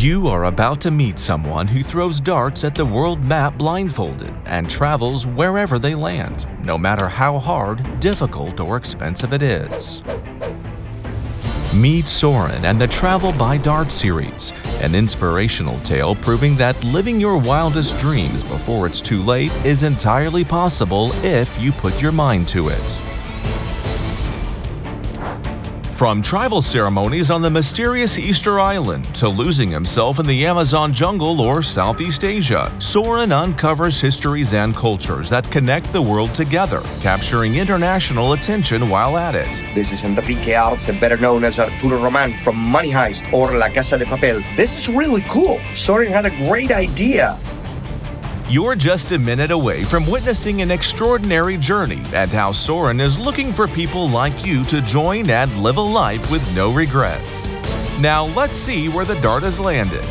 You are about to meet someone who throws darts at the world map blindfolded and travels wherever they land, no matter how hard, difficult, or expensive it is. Meet Soren and the Travel by Dart series, an inspirational tale proving that living your wildest dreams before it's too late is entirely possible if you put your mind to it. From tribal ceremonies on the mysterious Easter Island to losing himself in the Amazon jungle or Southeast Asia, Soren uncovers histories and cultures that connect the world together, capturing international attention while at it. This is Enrique Arce, better known as Arturo Roman from Money Heist or La Casa de Papel. This is really cool. Soren had a great idea. You're just a minute away from witnessing an extraordinary journey and how Soren is looking for people like you to join and live a life with no regrets. Now let's see where the dart has landed.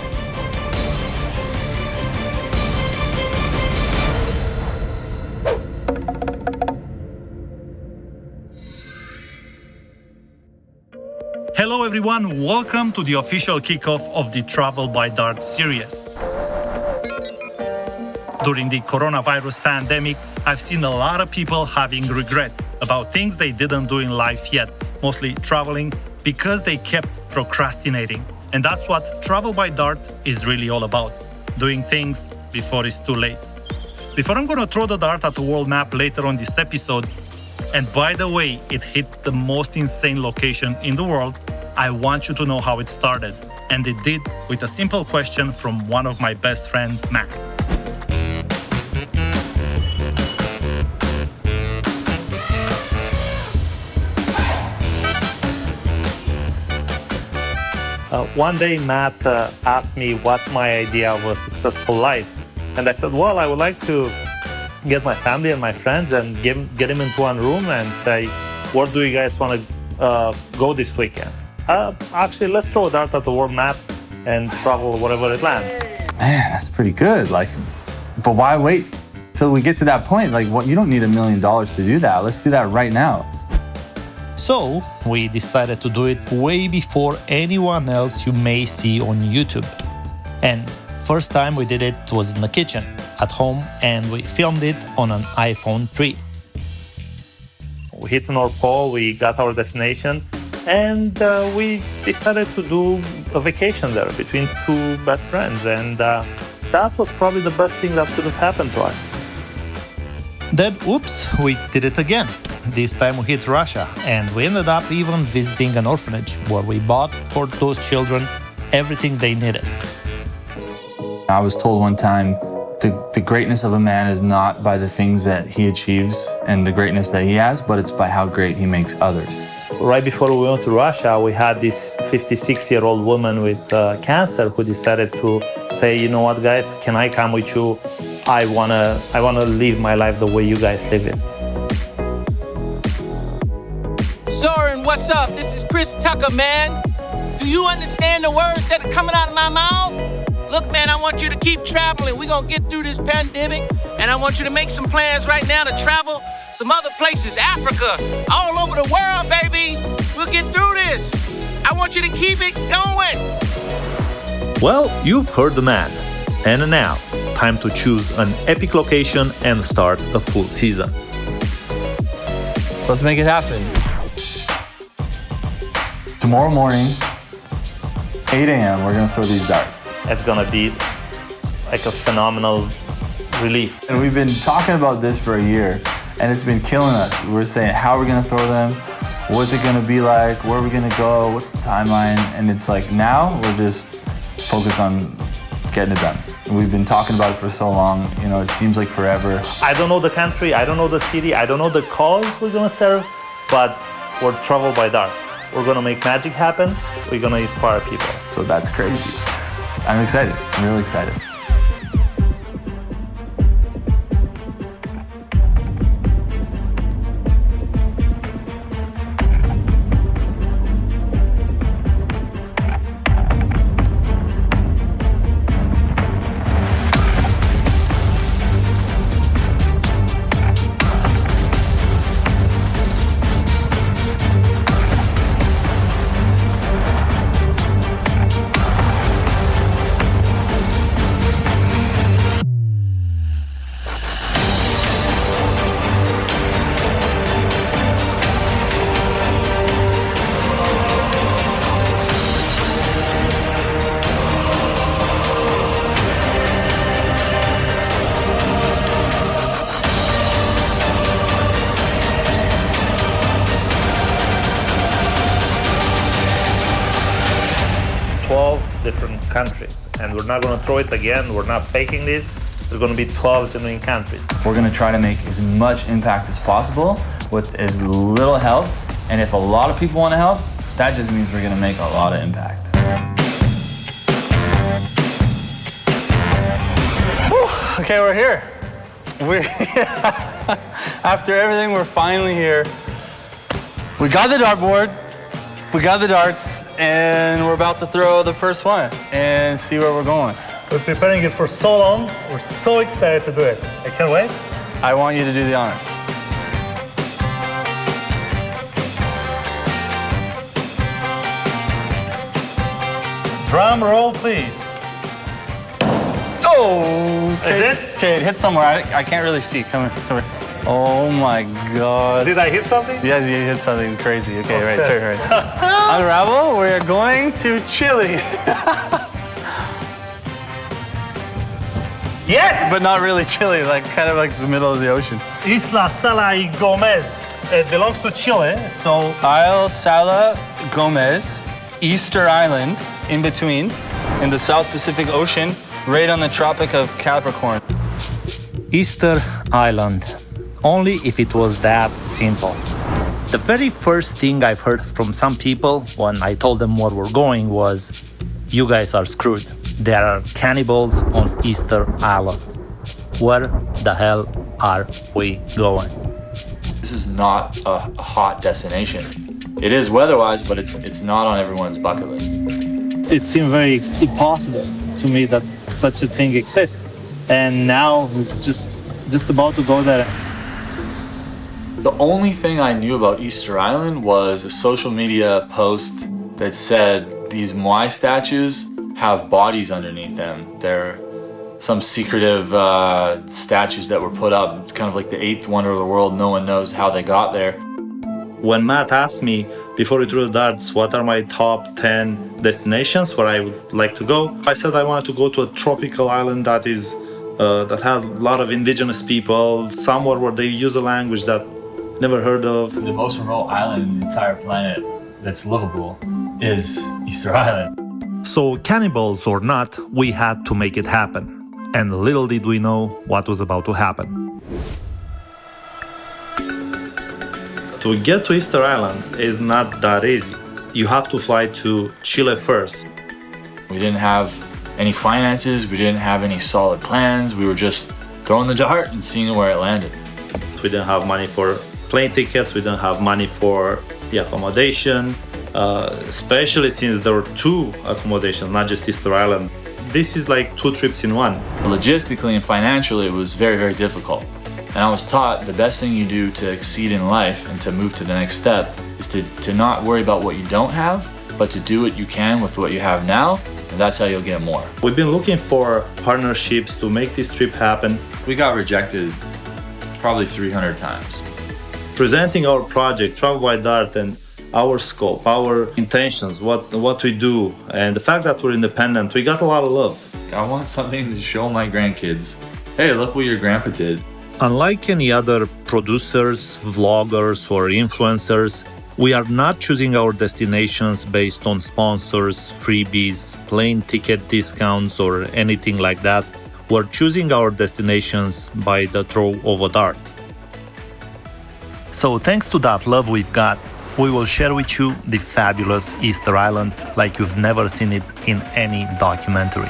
Hello everyone, welcome to the official kickoff of the Travel by Dart series. During the coronavirus pandemic, I've seen a lot of people having regrets about things they didn't do in life yet, mostly traveling, because they kept procrastinating. And that's what Travel by Dart is really all about, doing things before it's too late. Before I'm going to throw the dart at the world map later on this episode, and by the way, it hit the most insane location in the world, I want you to know how it started. And it did with a simple question from one of my best friends, Matt. One day, Matt asked me what's my idea of a successful life. And I said, well, I would like to get my family and my friends and get them into one room and say, where do you guys want to go this weekend? Actually, let's throw a dart at the world map and travel wherever it lands. Man, that's pretty good. But why wait till we get to that point? You don't need $1 million to do that. Let's do that right now. So we decided to do it way before anyone else you may see on YouTube. And first time we did it was in the kitchen at home, and we filmed it on an iPhone 3. We hit the North Pole, we got our destination, and we decided to do a vacation there between two best friends. And that was probably the best thing that could have happened to us. Then, oops, we did it again. This time we hit Russia, and we ended up even visiting an orphanage where we bought for those children everything they needed. I was told one time, the greatness of a man is not by the things that he achieves and the greatness that he has, but it's by how great he makes others. Right before we went to Russia, we had this 56-year-old woman with cancer who decided to say, you know what, guys, can I come with you? I wanna live my life the way you guys live it. Soren, what's up? This is Chris Tucker, man. Do you understand the words that are coming out of my mouth? Look, man, I want you to keep traveling. We're gonna get through this pandemic, and I want you to make some plans right now to travel some other places, Africa, all over the world, baby. We'll get through this. I want you to keep it going. Well, you've heard the man. And now, time to choose an epic location and start a full season. Let's make it happen. Tomorrow morning, 8 a.m., we're going to throw these darts. It's going to be like a phenomenal relief. And we've been talking about this for a year, and it's been killing us. We're saying, how are we going to throw them? What's it going to be like? Where are we going to go? What's the timeline? And it's like now we're just focused on getting it done. We've been talking about it for so long, it seems like forever. I don't know the country, I don't know the city, I don't know the cause we're going to serve, but we're Travel by Dart. We're going to make magic happen. We're going to inspire people. So that's crazy. I'm excited. I'm really excited. 12 different countries, and we're not going to throw it again. We're not faking this. There's going to be 12 genuine countries. We're gonna try to make as much impact as possible with as little help. And if a lot of people wanna help, that just means we're gonna make a lot of impact. Whew, okay, we're here. After everything, we're finally here. We got the dartboard, we got the darts, and we're about to throw the first one and see where we're going. We're preparing it for so long. We're so excited to do it. I can't wait. I want you to do the honors. Drum roll, please. Oh, okay. Is it? Okay, it hit somewhere. I can't really see. Come here. Oh my God. Did I hit something? Yes, you hit something crazy. Okay, right, turn right. Unravel, we're going to Chile. Yes! But not really Chile, like kind of like the middle of the ocean. Isla Sala y Gomez. It belongs to Chile, so... Isla Sala Gomez, Easter Island, in between, in the South Pacific Ocean, right on the Tropic of Capricorn. Easter Island. Only if it was that simple. The very first thing I've heard from some people when I told them where we're going was, you guys are screwed. There are cannibals on Easter Island. Where the hell are we going? This is not a hot destination. It is weather-wise, but it's not on everyone's bucket list. It seemed very impossible to me that such a thing exists. And now we're just about to go there. The only thing I knew about Easter Island was a social media post that said these Moai statues have bodies underneath them. They're some secretive statues that were put up, kind of like the eighth wonder of the world. No one knows how they got there. When Matt asked me before we threw the darts, what are my top 10 destinations where I would like to go, I said I wanted to go to a tropical island that has a lot of indigenous people, somewhere where they use a language that never heard of. The most remote island in the entire planet that's livable is Easter Island. So cannibals or not, we had to make it happen. And little did we know what was about to happen. To get to Easter Island is not that easy. You have to fly to Chile first. We didn't have any finances, we didn't have any solid plans. We were just throwing the dart and seeing where it landed. We didn't have money for plane tickets, we didn't have money for the accommodation, especially since there were two accommodations, not just Easter Island. This is like 2 trips in one. Logistically and financially, it was very, very difficult. And I was taught the best thing you do to exceed in life and to move to the next step is to not worry about what you don't have, but to do what you can with what you have now, and that's how you'll get more. We've been looking for partnerships to make this trip happen. We got rejected probably 300 times. Presenting our project, Travel by Dart, and our scope, our intentions, what we do, and the fact that we're independent, we got a lot of love. I want something to show my grandkids. Hey, look what your grandpa did. Unlike any other producers, vloggers, or influencers, we are not choosing our destinations based on sponsors, freebies, plane ticket discounts, or anything like that. We're choosing our destinations by the throw of a dart. So thanks to that love we've got, we will share with you the fabulous Easter Island like you've never seen it in any documentary.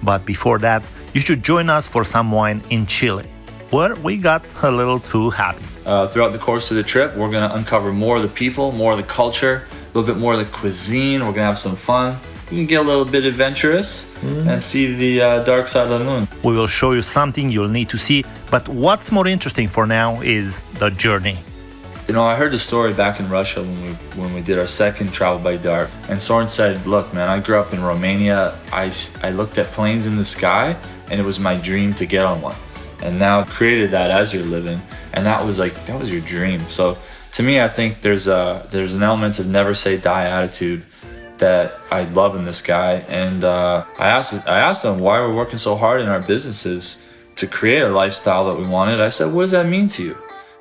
But before that, you should join us for some wine in Chile, where we got a little too happy. Throughout the course of the trip, we're going to uncover more of the people, more of the culture, a little bit more of the cuisine. We're going to have some fun. You can get a little bit adventurous and see the dark side of the moon. We will show you something you'll need to see, but what's more interesting for now is the journey. You know, I heard the story back in Russia when we did our second Travel by Dart, and Soren said, look, man, I grew up in Romania. I looked at planes in the sky, and it was my dream to get on one. And now created that as you're living, and that was your dream. So to me, I think there's an element of never say die attitude that I love in this guy. And I asked him why we're working so hard in our businesses to create a lifestyle that we wanted. I said, what does that mean to you?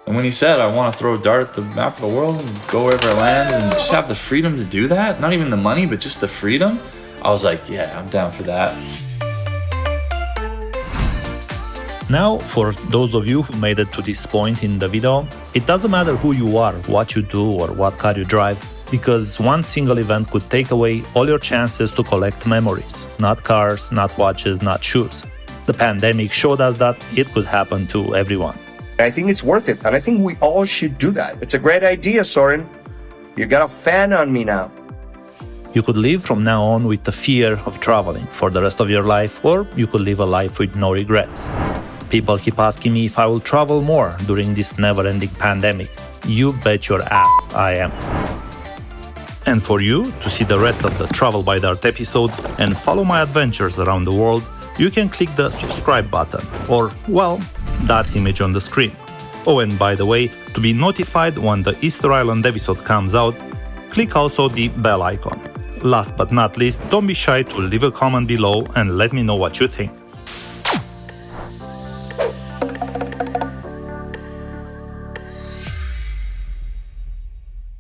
And when he said, I want to throw a dart at the map of the world and go wherever it lands and just have the freedom to do that, not even the money, but just the freedom, I was like, yeah, I'm down for that. Now, for those of you who made it to this point in the video, it doesn't matter who you are, what you do, or what car you drive, because one single event could take away all your chances to collect memories. Not cars, not watches, not shoes. The pandemic showed us that it could happen to everyone. I think it's worth it, and I think we all should do that. It's a great idea, Soren. You got a fan on me now. You could live from now on with the fear of traveling for the rest of your life, or you could live a life with no regrets. People keep asking me if I will travel more during this never-ending pandemic. You bet your ass I am. And for you to see the rest of the Travel by Dart episodes and follow my adventures around the world, you can click the subscribe button, or, well, that image on the screen. Oh, and by the way, to be notified when the Easter Island episode comes out, click also the bell icon. Last but not least, don't be shy to leave a comment below and let me know what you think.